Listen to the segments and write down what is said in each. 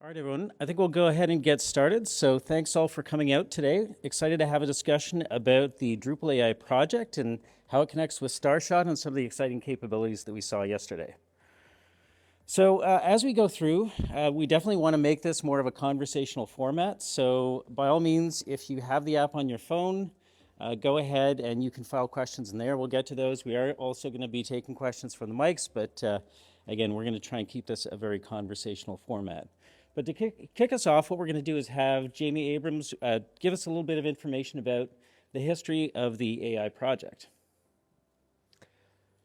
All right, everyone. I think we'll go ahead and get started. So thanks all for coming out today. Excited to have a discussion about the Drupal AI project and how it connects with Starshot and some of the exciting capabilities that we saw yesterday. So as we go through, we definitely want to make this more of a conversational format. So by all means, if you have the app on your phone, go ahead and you can file questions in there. We'll get to those. We are also going to be taking questions from the mics, but again, we're going to try and keep this a very conversational format. But to kick us off, what we're going to do is have Jamie Abrams give us a little bit of information about the history of the AI project.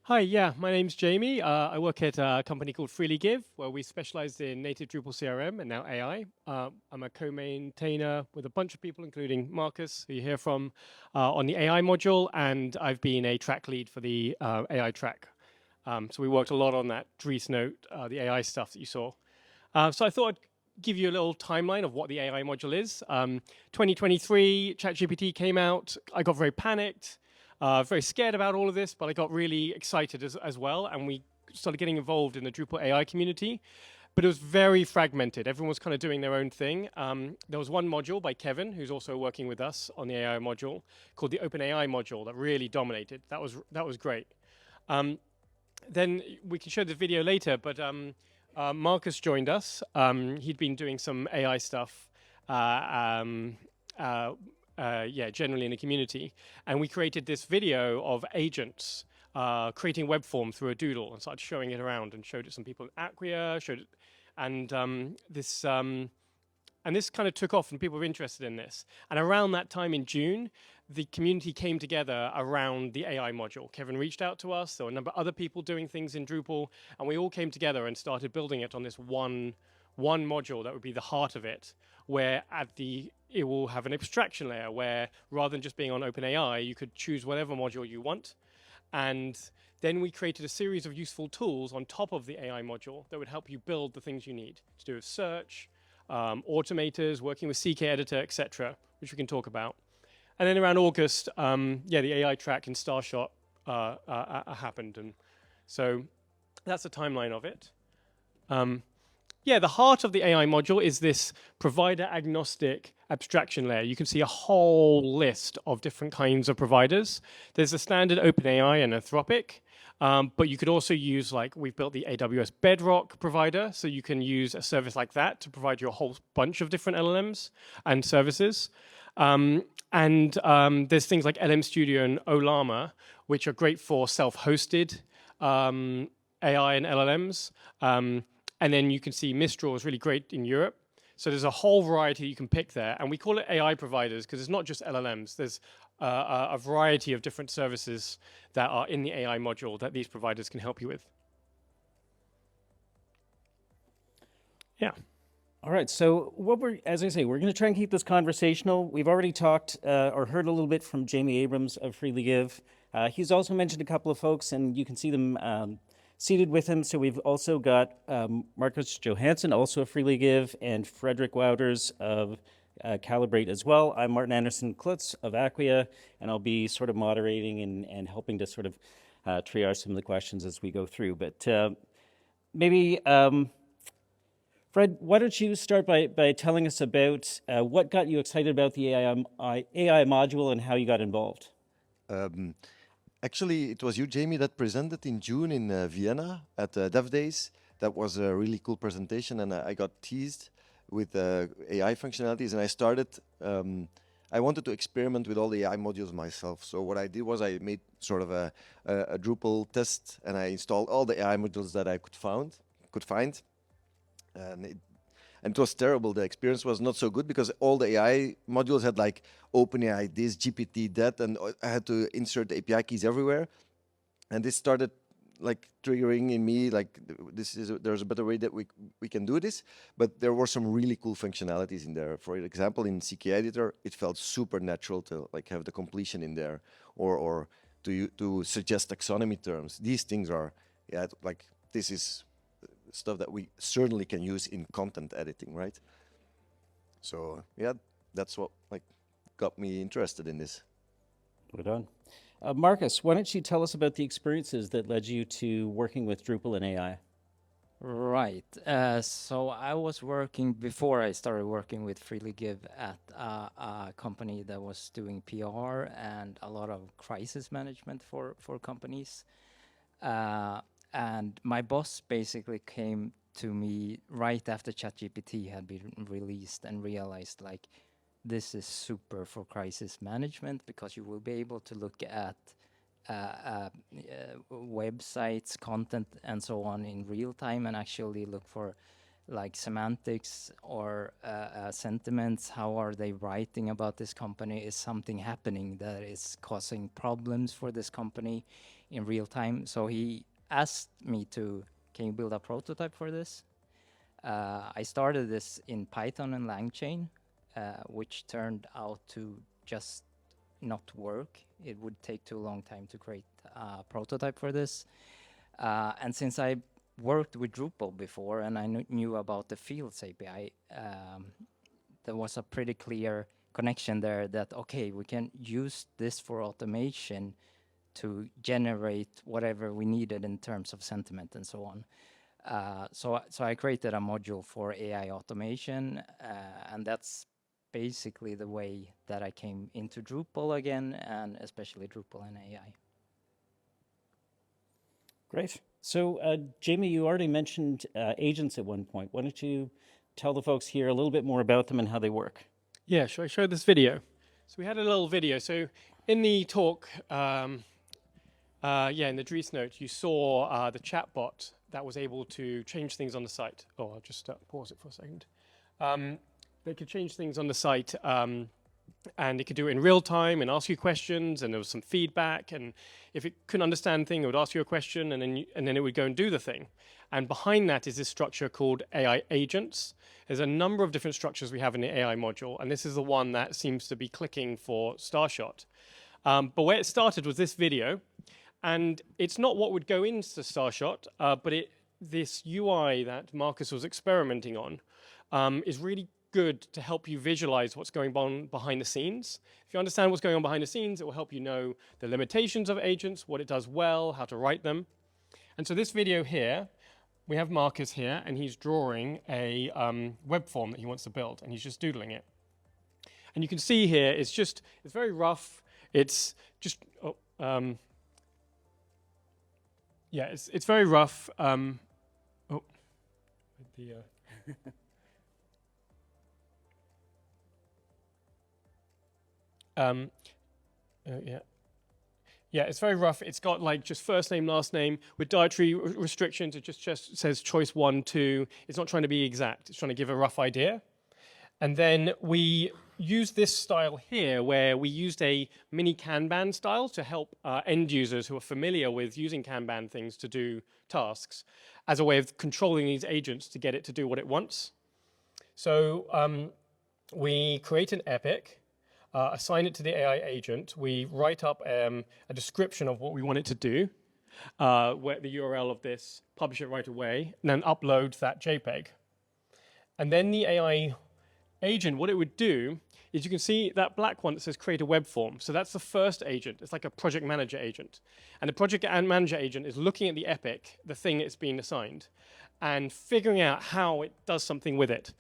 Hi, my name's Jamie. I work at a company called Freely Give, where we specialize in native Drupal CRM and now AI. I'm a co-maintainer with a bunch of people, including Marcus, who you hear from, on the AI module, and I've been a track lead for the AI track. So we worked a lot on that Dries note, the AI stuff that you saw. So I thought I'd give you a little timeline of what the AI module is. 2023, ChatGPT came out. I got very panicked. Very scared about all of this, but I got really excited as well, and we started getting involved in the Drupal AI community. But it was very fragmented. Everyone was kind of doing their own thing. There was one module by Kevin, who's also working with us on the AI module, called the OpenAI module, that really dominated. That was great. Then we can show the video later, but Marcus joined us. He'd been doing some AI stuff. Generally in the community. And we created this video of agents creating web form through a doodle and started showing it around and showed it to some people in Acquia, and this kind of took off and people were interested in this. And around that time in June, the community came together around the AI module. Kevin reached out to us. There were a number of other people doing things in Drupal, and we all came together and started building it on this one module that would be the heart of it, where it will have an abstraction layer where rather than just being on OpenAI, you could choose whatever module you want. And then we created a series of useful tools on top of the AI module that would help you build the things you need to do with search, automators, working with CK editor, etc., which we can talk about. And then around August, the AI track in Starshot happened. And so that's the timeline of it. The heart of the AI module is this provider agnostic abstraction layer. You can see a whole list of different kinds of providers. There's a standard OpenAI and Anthropic, but you could also use, like, we've built the AWS Bedrock provider, so you can use a service like that to provide you a whole bunch of different LLMs and services. There's things like LM Studio and Olama, which are great for self-hosted AI and LLMs. And then you can see Mistral is really great in Europe. So there's a whole variety you can pick there. And we call it AI providers because it's not just LLMs. There's a variety of different services that are in the AI module that these providers can help you with. Yeah. All right, so as I say, we're going to try and keep this conversational. We've already talked or heard a little bit from Jamie Abrams of Freely Give. He's also mentioned a couple of folks, and you can see them seated with him. So we've also got Marcus Johansson, also of Freely Give, and Frederick Wouters of Calibrate as well. I'm Martin Anderson-Klutz of Acquia, and I'll be sort of moderating and helping to sort of triage some of the questions as we go through. But maybe, Fred, why don't you start by telling us about what got you excited about the AI module and how you got involved? Actually, it was you, Jamie, that presented in June in Vienna at Dev Days. That was a really cool presentation, and I got teased with AI functionalities, and I started, I wanted to experiment with all the AI modules myself. So what I did was I made sort of a Drupal test, and I installed all the AI modules that I could find. And it was terrible. The experience was not so good because all the AI modules had like OpenAI this, GPT that, and I had to insert the API keys everywhere. And this started like triggering in me, like there's a better way that we can do this. But there were some really cool functionalities in there. For example, in CK editor, it felt super natural to like have the completion in there, or to suggest taxonomy terms. These things are, like this is stuff that we certainly can use in content editing, right? So that's what like got me interested in this. Right on. Marcus, why don't you tell us about the experiences that led you to working with Drupal and AI? Right. So I was working before I started working with Freely Give at a company that was doing PR and a lot of crisis management for companies. And my boss basically came to me right after ChatGPT had been released and realized like this is super for crisis management because you will be able to look at websites, content, and so on in real time and actually look for like semantics or sentiments. How are they writing about this company? Is something happening that is causing problems for this company in real time? So he asked me to, can you build a prototype for this? I started this in Python and LangChain, which turned out to just not work. It would take too long time to create a prototype for this. And since I worked with Drupal before and I knew about the Fields API, there was a pretty clear connection there that, okay, we can use this for automation to generate whatever we needed in terms of sentiment and so on. So I created a module for AI automation, and that's basically the way that I came into Drupal again, and especially Drupal and AI. Great. So, Jamie, you already mentioned agents at one point. Why don't you tell the folks here a little bit more about them and how they work? Yeah, should I show this video? So we had a little video. So in the talk, in the Dries note, you saw the chatbot that was able to change things on the site. Oh, I'll just pause it for a second. They could change things on the site, and it could do it in real time and ask you questions, and there was some feedback. And if it couldn't understand thing, it would ask you a question, and then it would go and do the thing. And behind that is this structure called AI agents. There's a number of different structures we have in the AI module, and this is the one that seems to be clicking for Starshot. But where it started was this video, and it's not what would go into Starshot, but this UI that Marcus was experimenting on is really good to help you visualize what's going on behind the scenes. If you understand what's going on behind the scenes, it will help you know the limitations of agents, what it does well, how to write them. And so this video here, we have Marcus here, and he's drawing a web form that he wants to build, and he's just doodling it. And you can see here, it's very rough. It's just, it's very rough. Yeah, it's very rough. It's got like just first name, last name with dietary restrictions. It just says choice 1, 2. It's not trying to be exact. It's trying to give a rough idea. And then we use this style here where we used a mini Kanban style to help end users who are familiar with using Kanban things to do tasks as a way of controlling these agents to get it to do what it wants. So we create an epic, assign it to the AI agent. We write up a description of what we want it to do, where the URL of this, publish it right away, and then upload that JPEG. And then the AI agent, what it would do is you can see that black one that says create a web form. So that's the first agent. It's like a project manager agent. And the project manager agent is looking at the epic, the thing it's been assigned, and figuring out how it does something with it.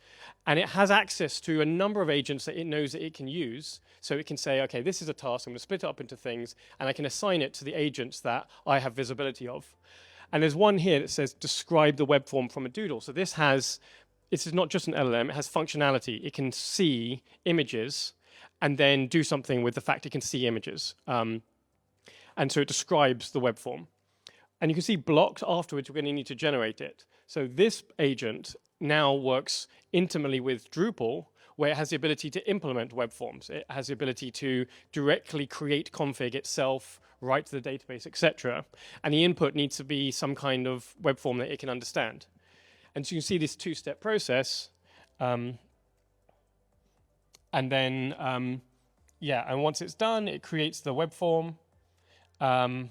And it has access to a number of agents that it knows that it can use. So it can say, okay, this is a task, I'm gonna split it up into things, and I can assign it to the agents that I have visibility of. And there's one here that says describe the web form from a doodle. So this is not just an LLM, it has functionality. It can see images and then do something with the fact it can see images. And so it describes the web form. And you can see blocked afterwards, we're going to need to generate it. So this agent now works intimately with Drupal, where it has the ability to implement web forms. It has the ability to directly create config itself, write to the database, etc. And the input needs to be some kind of web form that it can understand. And so you can see this two-step process. And then, and once it's done, it creates the web form. And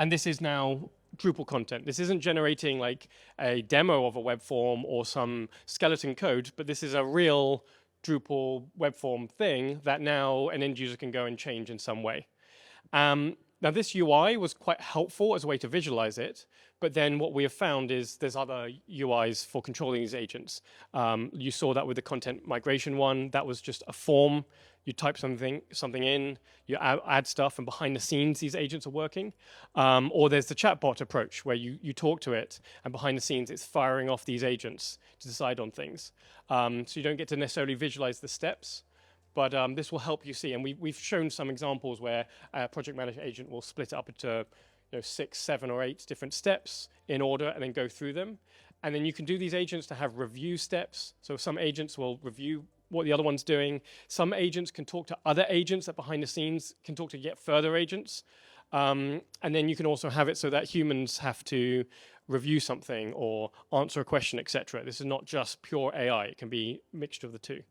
this is now Drupal content. This isn't generating like a demo of a web form or some skeleton code, but this is a real Drupal web form thing that now an end user can go and change in some way. And Now this UI was quite helpful as a way to visualize it, but then what we have found is there's other UIs for controlling these agents. You saw that with the content migration one. That was just a form. You type something in, you add stuff, and behind the scenes these agents are working. Or there's the chatbot approach where you talk to it, and behind the scenes it's firing off these agents to decide on things. So you don't get to necessarily visualize the steps. But this will help you see, and we've shown some examples where a project manager agent will split it up into 6, 7, or 8 different steps in order and then go through them. And then you can do these agents to have review steps. So some agents will review what the other one's doing. Some agents can talk to other agents that behind the scenes can talk to yet further agents. And then you can also have it so that humans have to review something or answer a question, etc. This is not just pure AI. It can be a mixture of the two.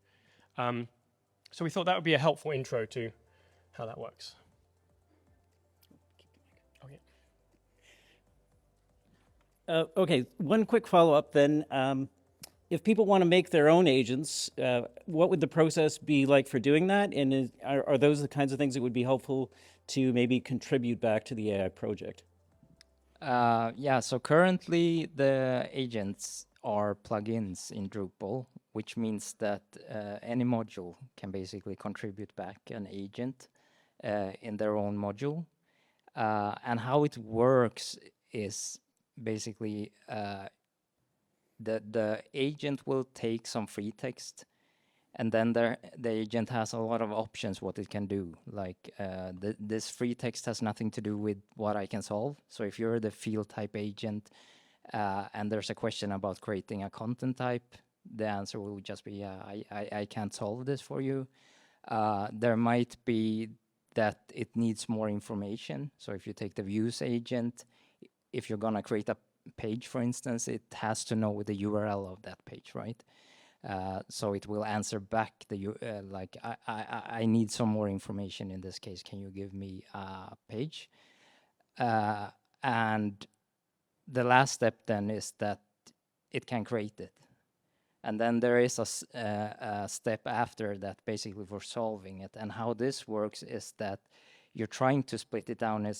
So we thought that would be a helpful intro to how that works. Okay, one quick follow-up then. If people want to make their own agents, what would the process be like for doing that? And are those the kinds of things that would be helpful to maybe contribute back to the AI project? Yeah, so currently the agents are plugins in Drupal, which means that any module can basically contribute back an agent in their own module. And how it works is basically the agent will take some free text, and then the agent has a lot of options what it can do. Like this free text has nothing to do with what I can solve. So if you're the field type agent and there's a question about creating a content type, the answer will just be, yeah, I can't solve this for you. There might be that it needs more information. So if you take the views agent, if you're gonna create a page, for instance, it has to know the URL of that page, right? So it will answer back like, I need some more information in this case. Can you give me a page? And the last step then is that it can create it. And then there is a step after that basically for solving it. And how this works is that you're trying to split it down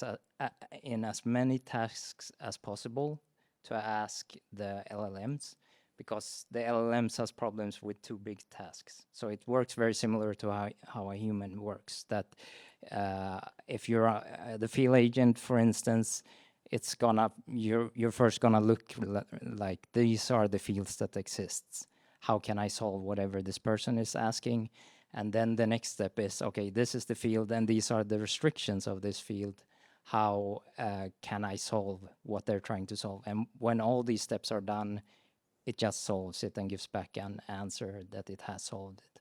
in as many tasks as possible to ask the LLMs, because the LLMs has problems with too big tasks. So it works very similar to how a human works, that if you're the field agent, for instance, it's gonna, you're first gonna look like these are the fields that exists. How can I solve whatever this person is asking? And then the next step is, okay, this is the field and these are the restrictions of this field. How can I solve what they're trying to solve? And when all these steps are done, it just solves it and gives back an answer that it has solved it.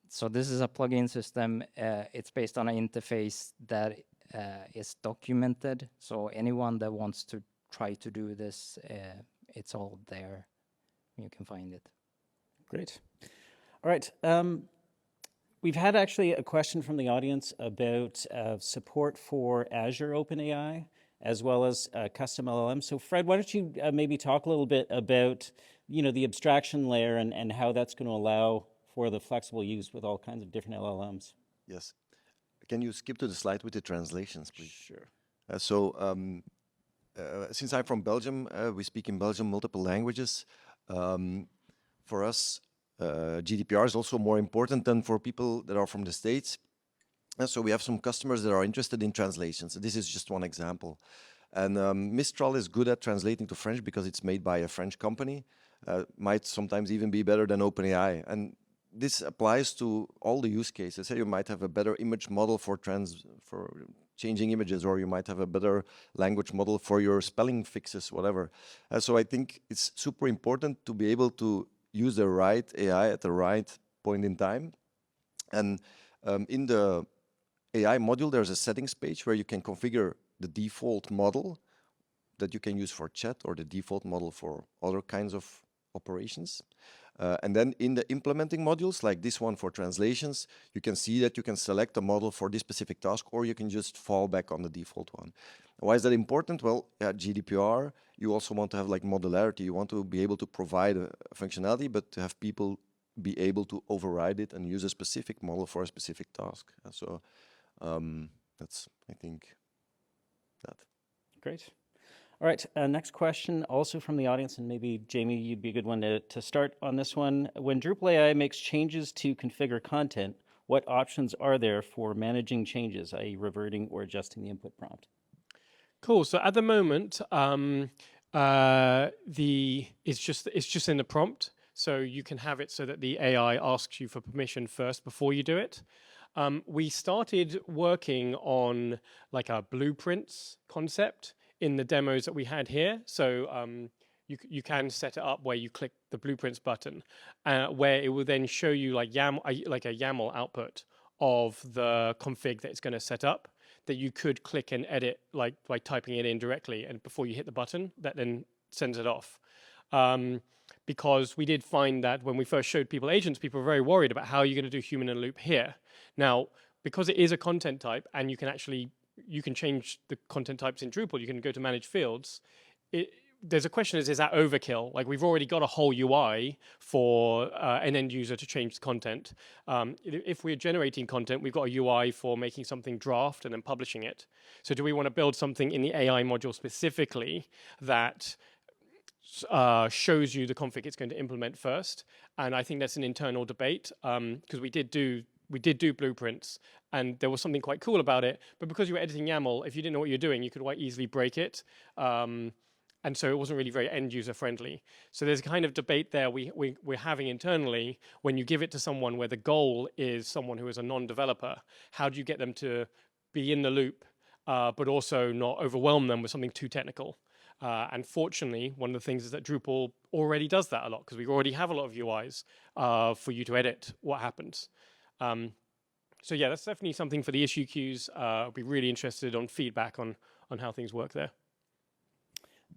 So this is a plugin system. It's based on an interface that is documented. So anyone that wants to try to do this, it's all there. You can find it. Great. All right. We've had actually a question from the audience about support for Azure OpenAI as well as custom LLM. So Fred, why don't you maybe talk a little bit about the abstraction layer and how that's going to allow for the flexible use with all kinds of different LLMs. Yes. Can you skip to the slide with the translations, please? Sure. Since I'm from Belgium, we speak in Belgium multiple languages. For us, GDPR is also more important than for people that are from the States. And so we have some customers that are interested in translations. This is just one example. And Mistral is good at translating to French because it's made by a French company. Might sometimes even be better than OpenAI. And this applies to all the use cases. So you might have a better image model for changing images, or you might have a better language model for your spelling fixes, whatever. So I think it's super important to be able to use the right AI at the right point in time. And in the AI module, there's a settings page where you can configure the default model that you can use for chat or the default model for other kinds of operations. And then in the implementing modules, like this one for translations, you can see that you can select a model for this specific task, or you can just fall back on the default one. Why is that important? Well, at GDPR, you also want to have like modularity. You want to be able to provide a functionality, but to have people be able to override it and use a specific model for a specific task. So that's, I think, that. Great. All right, next question, also from the audience, and maybe Jamie, you'd be a good one to start on this one. When Drupal AI makes changes to configure content, what options are there for managing changes, i.e. reverting or adjusting the input prompt? Cool. So at the moment, it's just in the prompt. So you can have it so that the AI asks you for permission first before you do it. We started working on like a blueprints concept in the demos that we had here. So you can set it up where you click the blueprints button, where it will then show you like a YAML output of the config that it's going to set up, that you could click and edit like by typing it in directly, and before you hit the button, that then sends it off. Because we did find that when we first showed people agents, people were very worried about how you're going to do human in a loop here. Now, because it is a content type, and you can change the content types in Drupal, you can go to manage fields. There's a question, is that overkill? Like, we've already got a whole UI for an end user to change the content. If we're generating content, we've got a UI for making something draft and then publishing it. So do we want to build something in the AI module specifically that shows you the config it's going to implement first? And I think that's an internal debate, because we did do blueprints, and there was something quite cool about it. But because you were editing YAML, if you didn't know what you're doing, you could quite easily break it. And so it wasn't really very end user friendly. So there's a kind of debate there we're having internally. When you give it to someone where the goal is someone who is a non-developer, how do you get them to be in the loop, but also not overwhelm them with something too technical? And fortunately, one of the things is that Drupal already does that a lot, because we already have a lot of UIs for you to edit what happens. So yeah, that's definitely something for the issue queues. I'll be really interested on feedback on how things work there.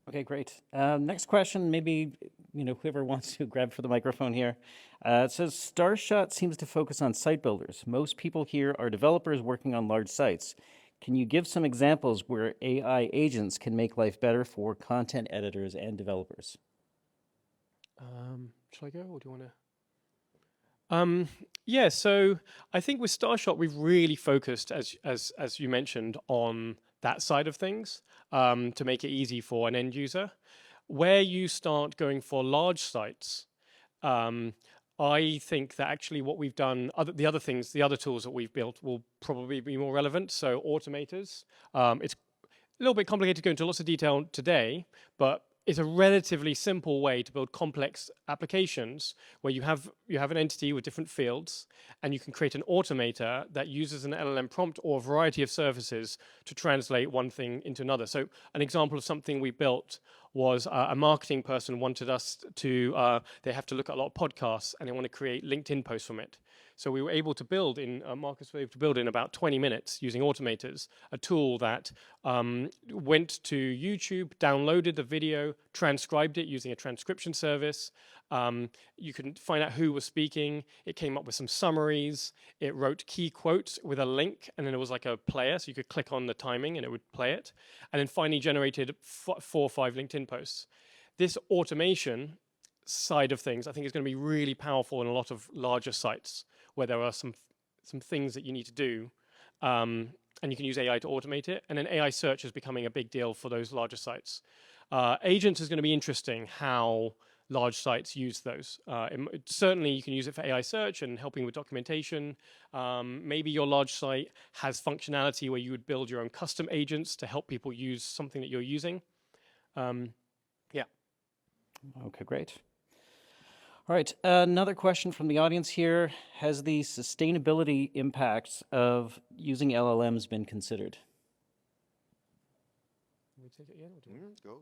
Okay, great. Next question, maybe whoever wants to grab for the microphone here. It says, Starshot seems to focus on site builders. Most people here are developers working on large sites. Can you give some examples where AI agents can make life better for content editors and developers? Shall I go, or do you want to? Yeah, so I think with Starshot, we've really focused, as you mentioned, on that side of things, to make it easy for an end user. Where you start going for large sites, I think that actually what we've done, the other tools that we've built will probably be more relevant. So automators, it's a little bit complicated to go into lots of detail today, but it's a relatively simple way to build complex applications where you have an entity with different fields, and you can create an automator that uses an LLM prompt or a variety of services to translate one thing into another. So an example of something we built was a marketing person wanted us to, they have to look at a lot of podcasts and they want to create LinkedIn posts from it. So we were able to build Marcus was able to build in about 20 minutes using automators, a tool that went to YouTube, downloaded the video, transcribed it using a transcription service. You can find out who was speaking. It came up with some summaries. It wrote key quotes with a link, and then it was like a player, so you could click on the timing and it would play it. And then finally generated 4 or 5 LinkedIn posts. This automation side of things, I think, is going to be really powerful in a lot of larger sites where there are some things that you need to do, and you can use AI to automate it. And then AI search is becoming a big deal for those larger sites. Agents is going to be interesting how large sites use those. Certainly, you can use it for AI search and helping with documentation. Maybe your large site has functionality where you would build your own custom agents to help people use something that you're using. Yeah. Okay, great. All right, another question from the audience here. Has the sustainability impacts of using LLMs been considered? Go.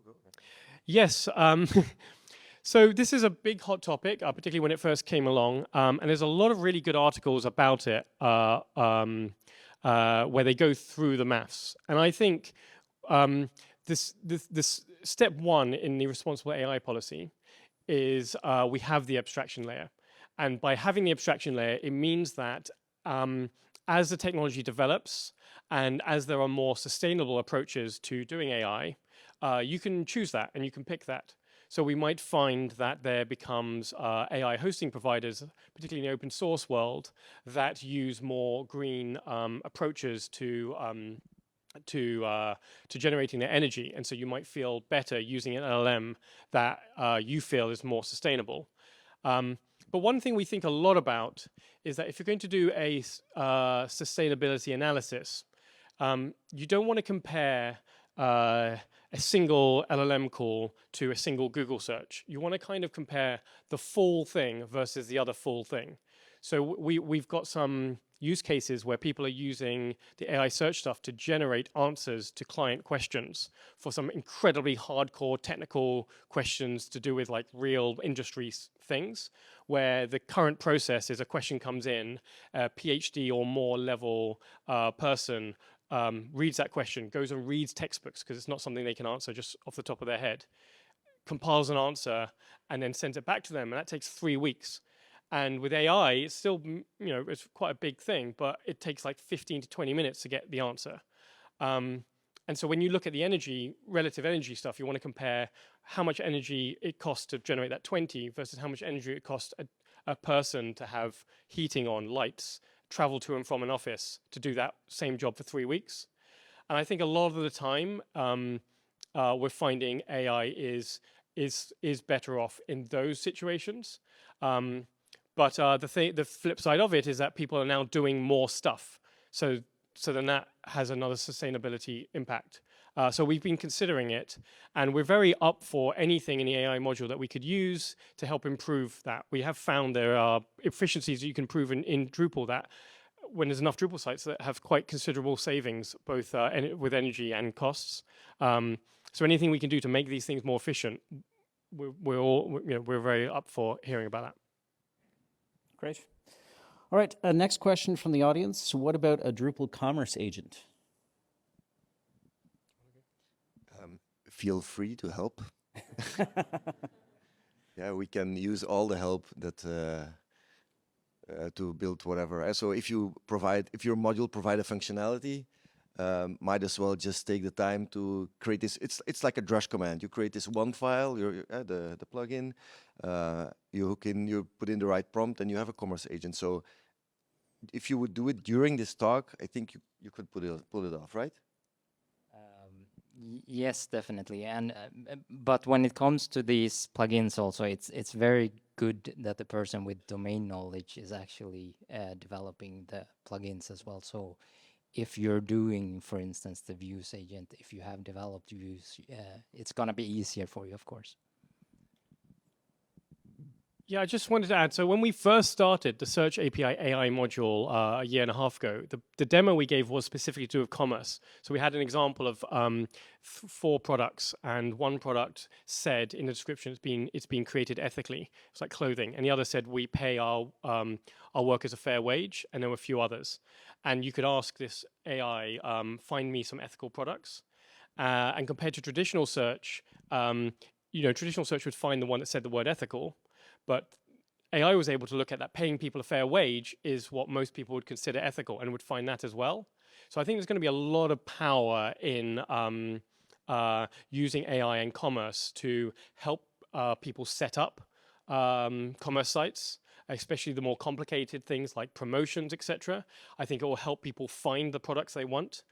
Yes. So this is a big hot topic, particularly when it first came along. And there's a lot of really good articles about it where they go through the maths. And I think this step one in the responsible AI policy is we have the abstraction layer. And by having the abstraction layer, it means that as the technology develops and as there are more sustainable approaches to doing AI, you can choose that and you can pick that. So we might find that there becomes AI hosting providers, particularly in the open source world, that use more green approaches to generating their energy, and so you might feel better using an LLM that you feel is more sustainable. But one thing we think a lot about is that if you're going to do a sustainability analysis, you don't want to compare a single LLM call to a single Google search. You want to kind of compare the full thing versus the other full thing. So we've got some use cases where people are using the AI search stuff to generate answers to client questions for some incredibly hardcore technical questions to do with like real industry things, where the current process is a question comes in, a PhD or more level person reads that question, goes and reads textbooks because it's not something they can answer just off the top of their head, compiles an answer, and then sends it back to them, and that takes 3 weeks. And with AI, it's still, it's quite a big thing, but it takes like 15 to 20 minutes to get the answer. And so when you look at the relative energy stuff, you want to compare how much energy it costs to generate that 20 versus how much energy it costs a person to have heating on, lights, travel to and from an office to do that same job for 3 weeks. And I think a lot of the time, we're finding AI is better off in those situations. But the flip side of it is that people are now doing more stuff. So then that has another sustainability impact. So we've been considering it, and we're very up for anything in the AI module that we could use to help improve that. We have found there are efficiencies that you can improve in Drupal that when there's enough Drupal sites that have quite considerable savings, both with energy and costs. So anything we can do to make these things more efficient, we're very up for hearing about that. Great. All right, next question from the audience. What about a Drupal commerce agent? Feel free to help. Yeah, we can use all the help that to build whatever. So if your module provide a functionality, might as well just take the time to create this. It's like a drush command. You create this one file, the plugin, you hook in, you put in the right prompt, and you have a commerce agent. So if you would do it during this talk, I think you could pull it off, right? Yes, definitely. And but when it comes to these plugins, also it's very good that the person with domain knowledge is actually developing the plugins as well. So if you're doing, for instance, the views agent, if you have developed views, it's gonna be easier for you, of course. Yeah, I just wanted to add, so when we first started the Search API AI module a year and a half ago, the demo we gave was specifically to do with commerce. So we had an example of 4 products, and one product said in the description it's been created ethically. It's like clothing. And the other said we pay our workers a fair wage, and there were a few others. And you could ask this AI, find me some ethical products. And compared to traditional search, traditional search would find the one that said the word ethical. But AI was able to look at that paying people a fair wage is what most people would consider ethical and would find that as well. So I think there's going to be a lot of power in using AI and commerce to help people set up commerce sites, especially the more complicated things like promotions, etc. I think it will help people find the products they want.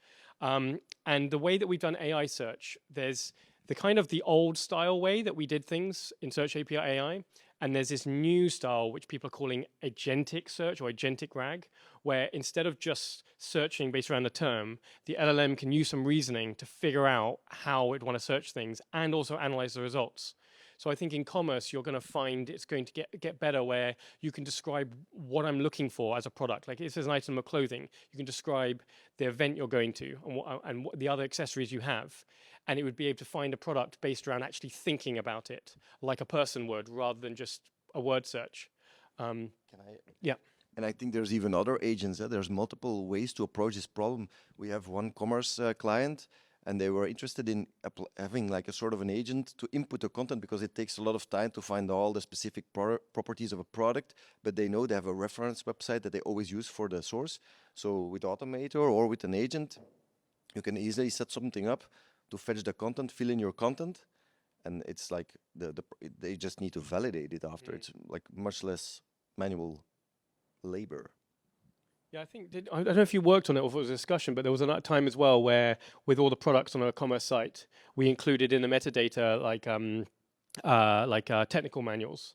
And the way that we've done AI search, there's the old style way that we did things in Search API AI, and there's this new style which people are calling agentic search or agentic RAG, where instead of just searching based around the term, the LLM can use some reasoning to figure out how it want to search things and also analyze the results. So I think in commerce, you're going to find it's going to get better, where you can describe what I'm looking for as a product. Like if there's an item of clothing, you can describe the event you're going to and what the other accessories you have. And it would be able to find a product based around actually thinking about it, like a person would, rather than just a word search. Can I? Yeah. And I think there's even other agents. There's multiple ways to approach this problem. We have one commerce client, and they were interested in having like a sort of an agent to input the content, because it takes a lot of time to find all the specific properties of a product, but they know they have a reference website that they always use for the source. So with Automator or with an agent, you can easily set something up to fetch the content, fill in your content, and it's like they just need to validate it after. It's like much less manual labor. Yeah, I think, I don't know if you worked on it or if it was a discussion, but there was a time as well where with all the products on a commerce site, we included in the metadata technical manuals.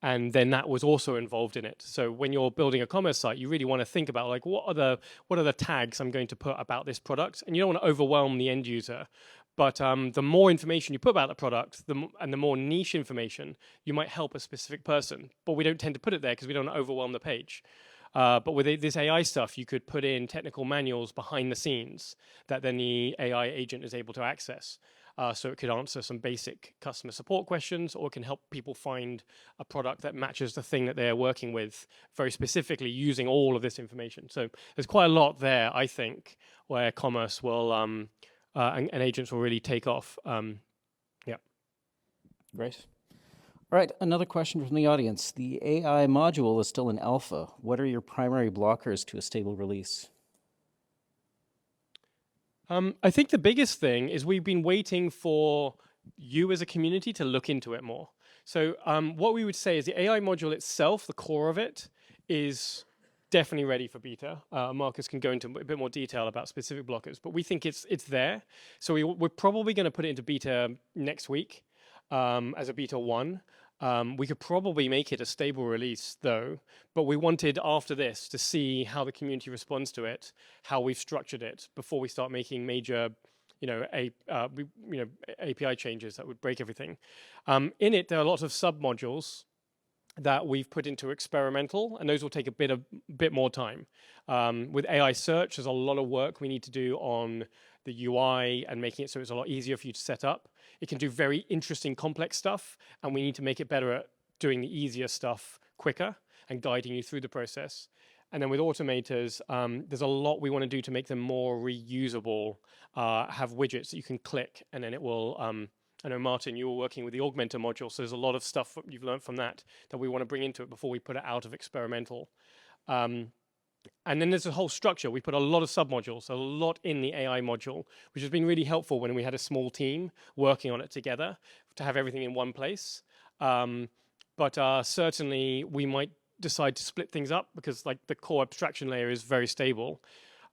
And then that was also involved in it. So when you're building a commerce site, you really want to think about like what are the tags I'm going to put about this product, and you don't want to overwhelm the end user. But the more information you put about the product, and the more niche information, you might help a specific person. But we don't tend to put it there because we don't want to overwhelm the page. But with this AI stuff, you could put in technical manuals behind the scenes that then the AI agent is able to access. So it could answer some basic customer support questions, or it can help people find a product that matches the thing that they're working with very specifically using all of this information. So there's quite a lot there, I think, where commerce will and agents will really take off. Yeah. Great. All right, another question from the audience. The AI module is still in alpha. What are your primary blockers to a stable release? I think the biggest thing is we've been waiting for you as a community to look into it more. So what we would say is the AI module itself, the core of it, is definitely ready for beta. Marcus can go into a bit more detail about specific blockers, but we think it's there. So we're probably going to put it into beta next week as a beta 1. We could probably make it a stable release though, but we wanted after this to see how the community responds to it, how we've structured it before we start making major, API changes that would break everything. In it, there are lots of sub-modules that we've put into experimental, and those will take a bit more time. With AI search, there's a lot of work we need to do on the UI and making it so it's a lot easier for you to set up. It can do very interesting, complex stuff, and we need to make it better at doing the easier stuff quicker and guiding you through the process. And then with automators, there's a lot we want to do to make them more reusable, have widgets that you can click, and then it will I know, Martin, you were working with the augmenter module, so there's a lot of stuff you've learned from that we want to bring into it before we put it out of experimental. And then there's a whole structure. We put a lot of submodules, a lot in the AI module, which has been really helpful when we had a small team working on it together to have everything in one place. But certainly we might decide to split things up because like the core abstraction layer is very stable.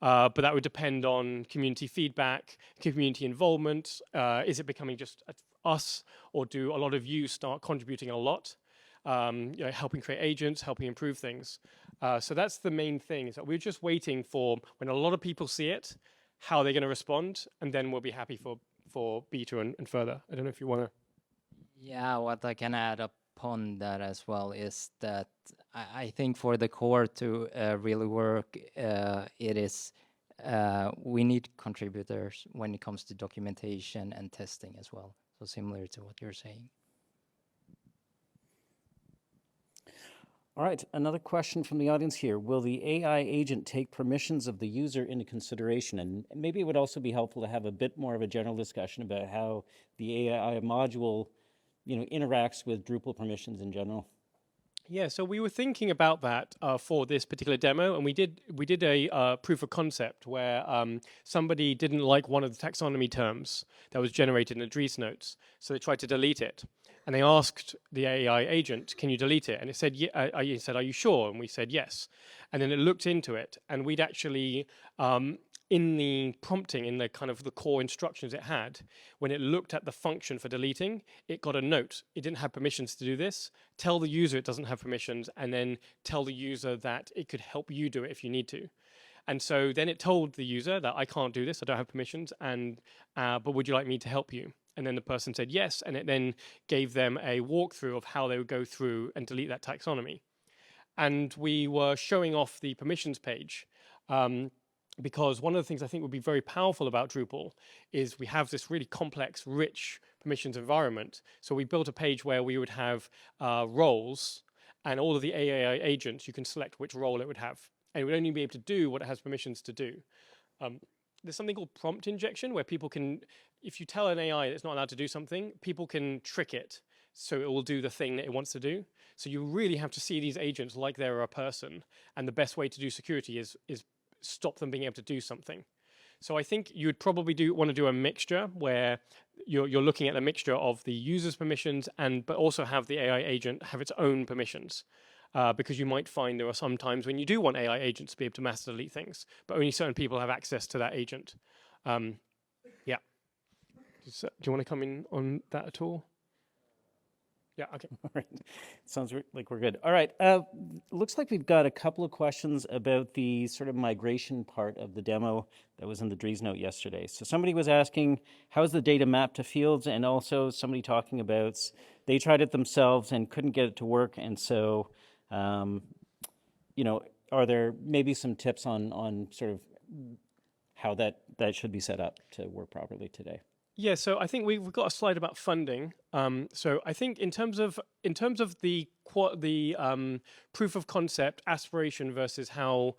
But that would depend on community feedback, community involvement. Is it becoming just us, or do a lot of you start contributing a lot? Helping create agents, helping improve things. So that's the main thing, is that we're just waiting for when a lot of people see it, how they're going to respond, and then we'll be happy for beta and further. I don't know if you want to. Yeah, what I can add upon that as well is that I think for the core to really work, we need contributors when it comes to documentation and testing as well. So similar to what you're saying. All right, another question from the audience here. Will the AI agent take permissions of the user into consideration? And maybe it would also be helpful to have a bit more of a general discussion about how the AI module, interacts with Drupal permissions in general. Yeah, so we were thinking about that for this particular demo, and we did a proof of concept where somebody didn't like one of the taxonomy terms that was generated in the Dries notes, so they tried to delete it. And they asked the AI agent, can you delete it? And it said, yeah. It said, are you sure? And we said, yes. And then it looked into it. And we'd actually, in the prompting, in the kind of the core instructions it had, when it looked at the function for deleting, it got a note. It didn't have permissions to do this. Tell the user it doesn't have permissions, and then tell the user that it could help you do it if you need to. And so then it told the user that I can't do this, I don't have permissions, and but would you like me to help you? And then the person said yes, and it then gave them a walkthrough of how they would go through and delete that taxonomy. And we were showing off the permissions page because one of the things I think would be very powerful about Drupal is we have this really complex, rich permissions environment. So we built a page where we would have roles, and all of the AI agents, you can select which role it would have. And it would only be able to do what it has permissions to do. There's something called prompt injection where people can, if you tell an AI that it's not allowed to do something, people can trick it so it will do the thing that it wants to do. So you really have to see these agents like they're a person, and the best way to do security is stop them being able to do something. So I think you would probably want to do a mixture where you're looking at a mixture of the user's permissions but also have the AI agent have its own permissions. Because you might find there are some times when you do want AI agents to be able to master delete things, but only certain people have access to that agent. Yeah. Do you want to come in on that at all? Yeah, okay. All right. Sounds like we're good. All right. Looks like we've got a couple of questions about the sort of migration part of the demo that was in the Dries note yesterday. So somebody was asking, how's the data mapped to fields? And also somebody talking about they tried it themselves and couldn't get it to work. And so, you know, are there maybe some tips on sort of how that should be set up to work properly today? Yeah, so I think we've got a slide about funding. So I think in terms of the proof of concept aspiration versus how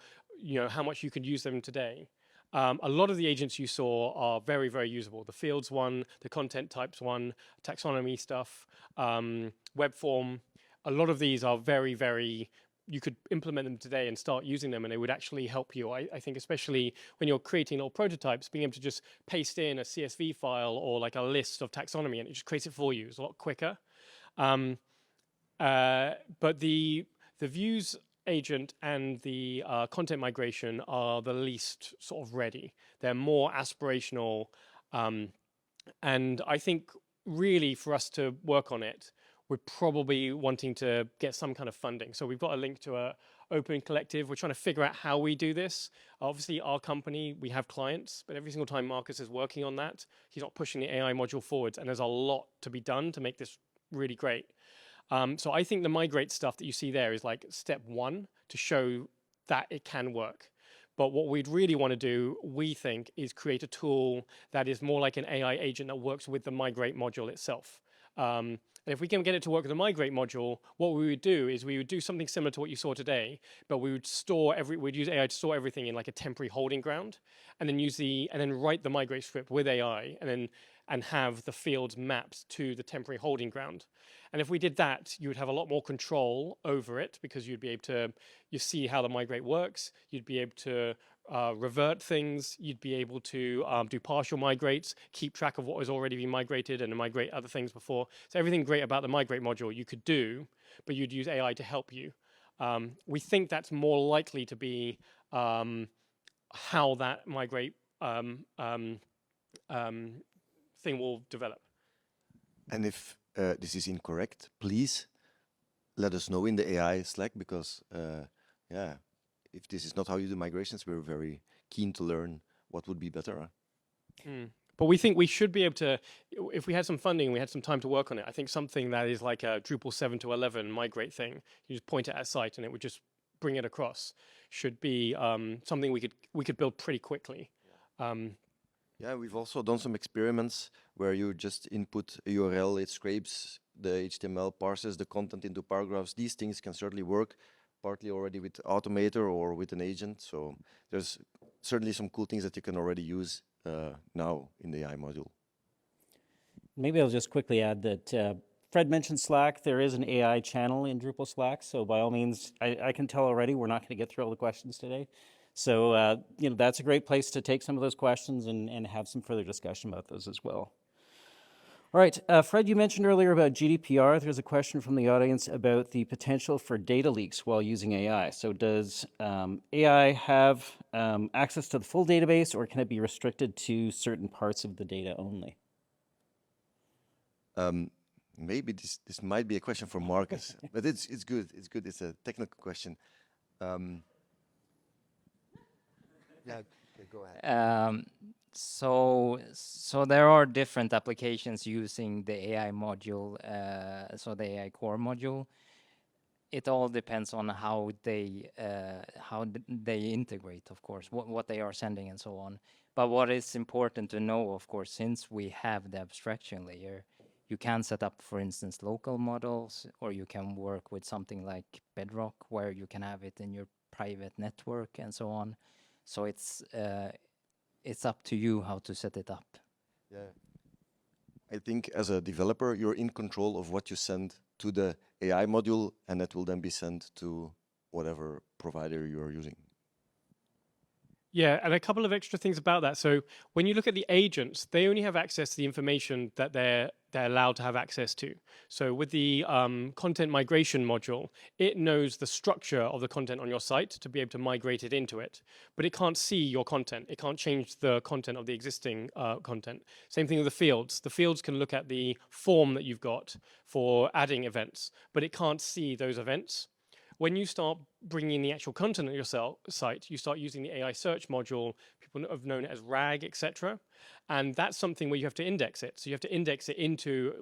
much you can use them today, a lot of the agents you saw are very, very usable. The fields one, the content types one, taxonomy stuff, web form. A lot of these are very, very. You could implement them today and start using them, and they would actually help you. I think especially when you're creating little prototypes, being able to just paste in a CSV file or like a list of taxonomy, and it just creates it for you. It's a lot quicker. But the views agent and the content migration are the least sort of ready. They're more aspirational, and I think really for us to work on it, we're probably wanting to get some kind of funding. So we've got a link to a open collective. We're trying to figure out how we do this. Obviously, our company, we have clients, but every single time Marcus is working on that, he's not pushing the AI module forwards, and there's a lot to be done to make this really great. So I think the migrate stuff that you see there is like step one to show that it can work. But what we'd really want to do, we think, is create a tool that is more like an AI agent that works with the migrate module itself. And if we can get it to work with the migrate module, what we would do is we would do something similar to what you saw today, but we would we'd use AI to store everything in like a temporary holding ground, and then write the migrate script with AI, and have the fields mapped to the temporary holding ground. And if we did that, you would have a lot more control over it, because you'd be able to, you see how the migrate works. You'd be able to revert things. You'd be able to do partial migrates, keep track of what has already been migrated, and migrate other things before. So everything great about the migrate module you could do, but you'd use AI to help you. We think that's more likely to be how that migrate thing will develop. And if this is incorrect, please let us know in the AI Slack, because yeah, if this is not how you do migrations, we're very keen to learn what would be better. But we think we should be able to, if we had some funding, we had some time to work on it, I think something that is like a Drupal 7 to 11 migrate thing, you just point it at a site and it would just bring it across, should be something we could build pretty quickly. Yeah, we've also done some experiments where you just input a URL, it scrapes the HTML, parses the content into paragraphs. These things can certainly work, partly already with Automator or with an agent. So there's certainly some cool things that you can already use now in the AI module. Maybe I'll just quickly add that Fred mentioned Slack. There is an AI channel in Drupal Slack, so by all means, I can tell already we're not going to get through all the questions today. So you know, that's a great place to take some of those questions and have some further discussion about those as well. All right, Fred, you mentioned earlier about GDPR. There's a question from the audience about the potential for data leaks while using AI. So does AI have access to the full database, or can it be restricted to certain parts of the data only? Maybe this might be a question for Marcus, but it's good. It's good. It's a technical question. Yeah, go ahead. So there are different applications using the AI module, so the AI core module. It all depends on how they integrate, of course, what they are sending and so on. But what is important to know, of course, since we have the abstraction layer, you can set up, for instance, local models, or you can work with something like Bedrock, where you can have it in your private network and so on. So it's up to you how to set it up. Yeah, I think as a developer, you're in control of what you send to the AI module, and that will then be sent to whatever provider you're using. Yeah, and a couple of extra things about that. So when you look at the agents, they only have access to the information that they're allowed to have access to. So with the content migration module, it knows the structure of the content on your site to be able to migrate it into it, but it can't see your content. It can't change the content of the existing content. Same thing with the fields. The fields can look at the form that you've got for adding events, but it can't see those events. When you start bringing in the actual content on your site, you start using the AI search module. People have known it as RAG, etc. And that's something where you have to index it. So you have to index it into,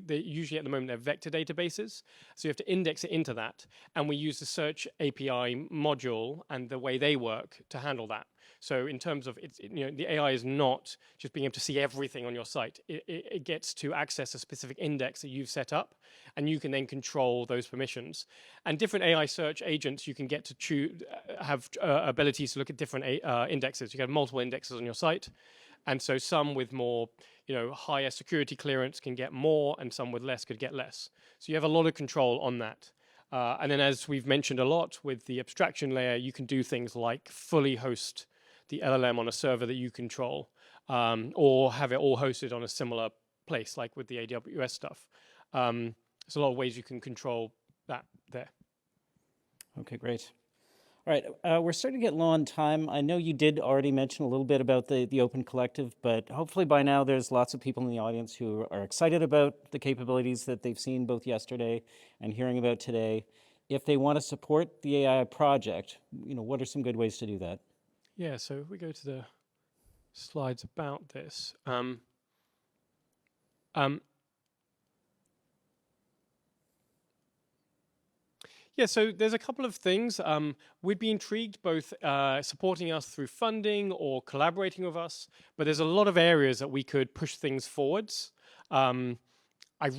usually at the moment they're vector databases. So you have to index it into that. And we use the search API module and the way they work to handle that. So in terms of, the AI is not just being able to see everything on your site. It gets to access a specific index that you've set up, and you can then control those permissions. And different AI search agents, you can get to choose, have abilities to look at different indexes. You can have multiple indexes on your site. And so some with more, higher security clearance can get more, and some with less could get less. So you have a lot of control on that. And then as we've mentioned a lot with the abstraction layer, you can do things like fully host the LLM on a server that you control, or have it all hosted on a similar place, like with the AWS stuff. There's a lot of ways you can control that there. Okay, great. All right, we're starting to get low on time. I know you did already mention a little bit about the Open Collective, but hopefully by now there's lots of people in the audience who are excited about the capabilities that they've seen both yesterday and hearing about today. If they want to support the AI project, what are some good ways to do that? Yeah, so if we go to the slides about this. Yeah, so there's a couple of things. We'd be intrigued both supporting us through funding or collaborating with us, but there's a lot of areas that we could push things forwards. I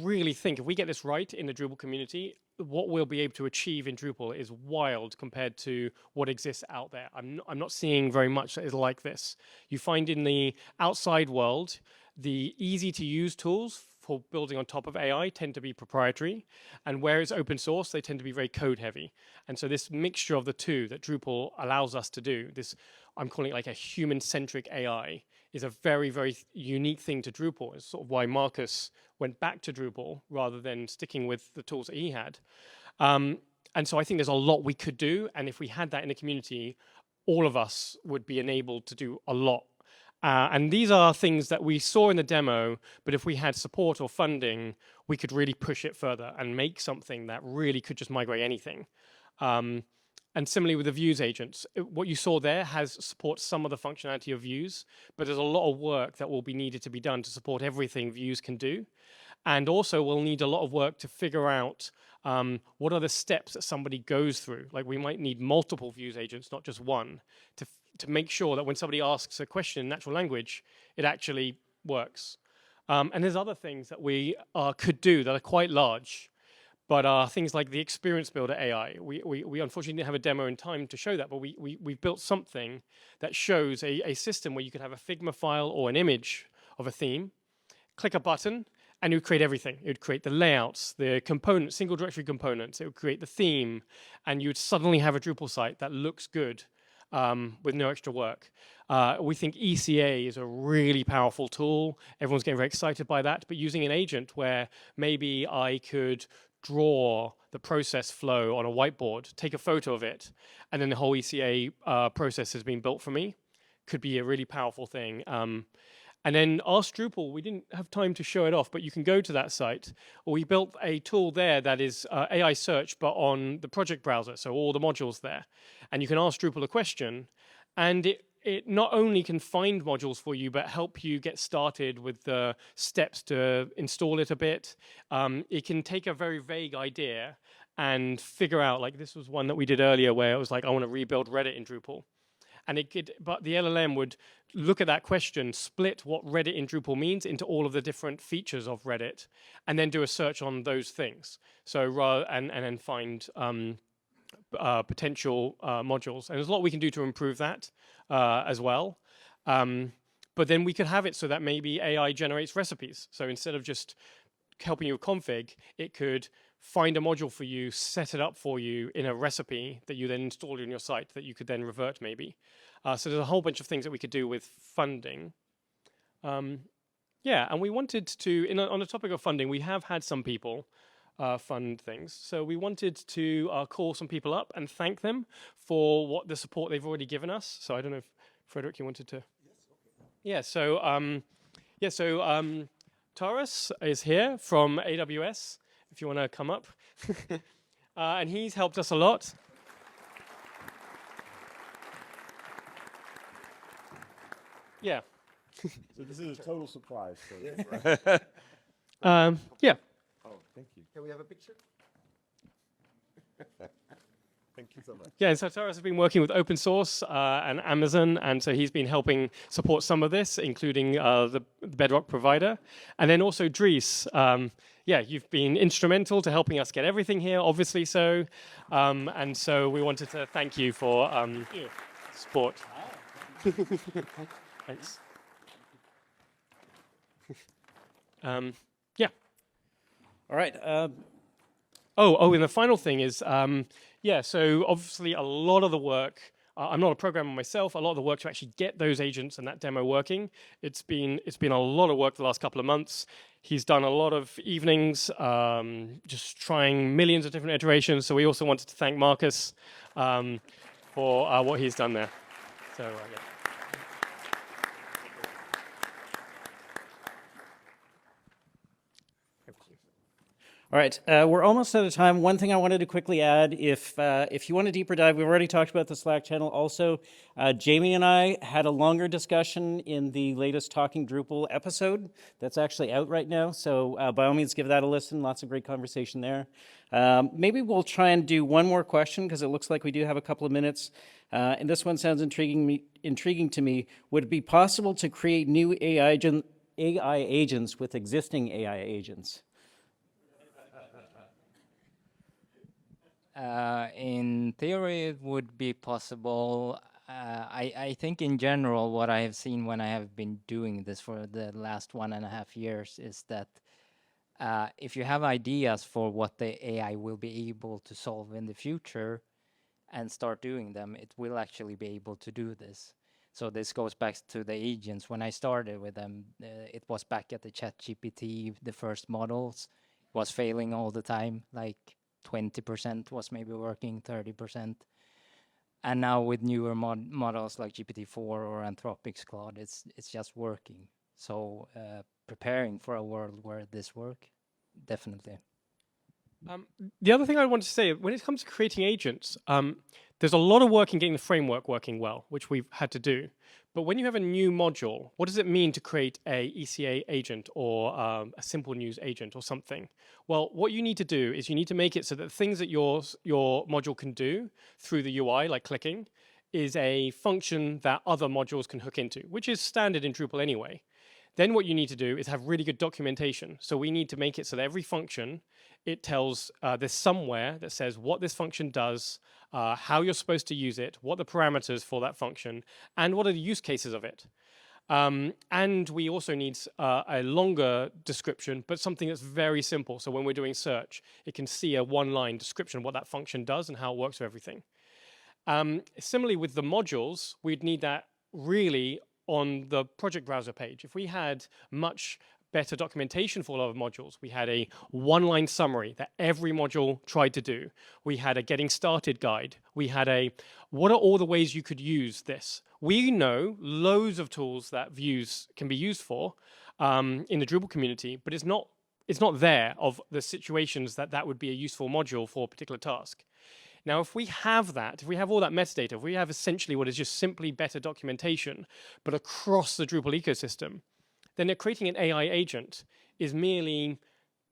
really think if we get this right in the Drupal community, what we'll be able to achieve in Drupal is wild compared to what exists out there. I'm not seeing very much that is like this. You find in the outside world, the easy to use tools for building on top of AI tend to be proprietary, and where it's open source, they tend to be very code heavy. And so this mixture of the two that Drupal allows us to do, this, I'm calling it like a human-centric AI, is a very, very unique thing to Drupal. It's sort of why Marcus went back to Drupal rather than sticking with the tools that he had. And so I think there's a lot we could do, and if we had that in the community, all of us would be enabled to do a lot. And these are things that we saw in the demo, but if we had support or funding, we could really push it further and make something that really could just migrate anything. And similarly with the views agents, what you saw there supports some of the functionality of views, but there's a lot of work that will be needed to be done to support everything views can do. And also we'll need a lot of work to figure out what are the steps that somebody goes through. Like we might need multiple views agents, not just one, to make sure that when somebody asks a question in natural language, it actually works. And there's other things that we could do that are quite large, but things like the Experience Builder AI. We unfortunately didn't have a demo in time to show that, but we've built something that shows a system where you could have a Figma file or an image of a theme, click a button, and it would create everything. It would create the layouts, the components, single directory components. It would create the theme, and you would suddenly have a Drupal site that looks good with no extra work. We think ECA is a really powerful tool. Everyone's getting very excited by that, but using an agent where maybe I could draw the process flow on a whiteboard, take a photo of it, and then the whole ECA process has been built for me, could be a really powerful thing. And then Ask Drupal, we didn't have time to show it off, but you can go to that site. We built a tool there that is AI search, but on the project browser, so all the modules there. And you can ask Drupal a question, and it not only can find modules for you, but help you get started with the steps to install it a bit. It can take a very vague idea and figure out, like this was one that we did earlier where it was like, I want to rebuild Reddit in Drupal. And but the LLM would look at that question, split what Reddit in Drupal means into all of the different features of Reddit, and then do a search on those things. So and then find potential modules. And there's a lot we can do to improve that as well. But then we could have it so that maybe AI generates recipes. So instead of just helping you with config, it could find a module for you, set it up for you in a recipe that you then install in your site that you could then revert maybe. So there's a whole bunch of things that we could do with funding. Yeah, and we wanted to, on the topic of funding, we have had some people fund things. So we wanted to call some people up and thank them for the support they've already given us. So I don't know if, Frederick, you wanted to? Yes, okay. Yeah, so Taurus is here from AWS, if you want to come up. And he's helped us a lot. Yeah. So this is a total surprise. So Yeah. oh, thank you. Can we have a picture? Thank you so much. Yeah, and so Taurus has been working with open source and Amazon, and so he's been helping support some of this, including the Bedrock provider. And then also Dries, yeah, you've been instrumental to helping us get everything here, obviously so. And so we wanted to thank you for support. Thanks. Yeah. All right. Oh, and the final thing is, yeah, so obviously a lot of the work, I'm not a programmer myself, a lot of the work to actually get those agents and that demo working, it's been a lot of work the last couple of months. He's done a lot of evenings, just trying millions of different iterations, so we also wanted to thank Marcus for what he's done there. So, yeah. All right, we're almost out of time. One thing I wanted to quickly add, if you want a deeper dive, we've already talked about the Slack channel. Also, Jamie and I had a longer discussion in the latest Talking Drupal episode that's actually out right now. So by all means, give that a listen. Lots of great conversation there. Maybe we'll try and do one more question because it looks like we do have a couple of minutes. And this one sounds intriguing to me. Would it be possible to create new AI agents with existing AI agents? In theory, it would be possible. I think in general, what I have seen when I have been doing this for the last 1.5 years is that if you have ideas for what the AI will be able to solve in the future and start doing them, it will actually be able to do this. So this goes back to the agents. When I started with them, it was back at the ChatGPT, the first models was failing all the time, like 20% was maybe working, 30%. And now with newer models like GPT-4 or Anthropic's Claude, it's just working. So preparing for a world where this work, definitely. The other thing I want to say, when it comes to creating agents, there's a lot of work in getting the framework working well, which we've had to do. But when you have a new module, what does it mean to create a ECA agent or a simple news agent or something? Well, what you need to do is you need to make it so that things that your module can do through the UI, like clicking, is a function that other modules can hook into, which is standard in Drupal anyway. Then what you need to do is have really good documentation. So we need to make it so that every function, it tells there's somewhere that says what this function does, how you're supposed to use it, what the parameters for that function, and what are the use cases of it. And we also need a longer description, but something that's very simple. So when we're doing search, it can see a one-line description of what that function does and how it works with everything. Similarly with the modules, we'd need that really on the project browser page. If we had much better documentation for all of our modules, we had a one-line summary that every module tried to do. We had a getting started guide. We had a, what are all the ways you could use this? We know loads of tools that views can be used for in the Drupal community, but it's not there of the situations that would be a useful module for a particular task. Now, if we have that, if we have all that metadata, if we have essentially what is just simply better documentation, but across the Drupal ecosystem, then creating an AI agent is merely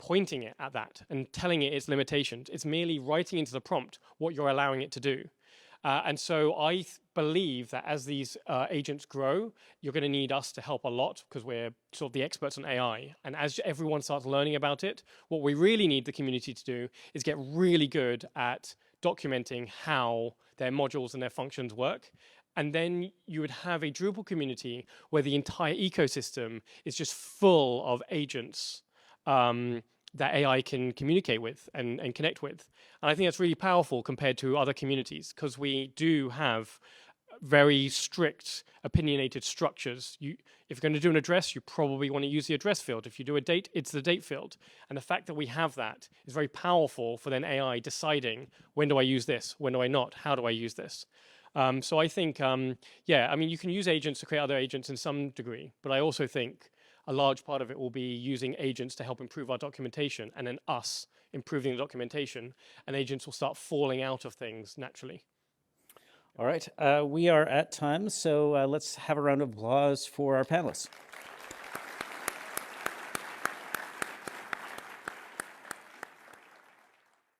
pointing it at that and telling it its limitations. It's merely writing into the prompt what you're allowing it to do. And so I believe that as these agents grow, you're going to need us to help a lot because we're sort of the experts on AI. And as everyone starts learning about it, what we really need the community to do is get really good at documenting how their modules and their functions work. And then you would have a Drupal community where the entire ecosystem is just full of agents that AI can communicate with and connect with. And I think that's really powerful compared to other communities because we do have very strict opinionated structures. If you're going to do an address, you probably want to use the address field. If you do a date, it's the date field. And the fact that we have that is very powerful for then AI deciding, when do I use this? When do I not? How do I use this? So I think, yeah, I mean, you can use agents to create other agents in some degree, but I also think a large part of it will be using agents to help improve our documentation, and then us improving the documentation, and agents will start falling out of things naturally. All right, we are at time, so let's have a round of applause for our panelists.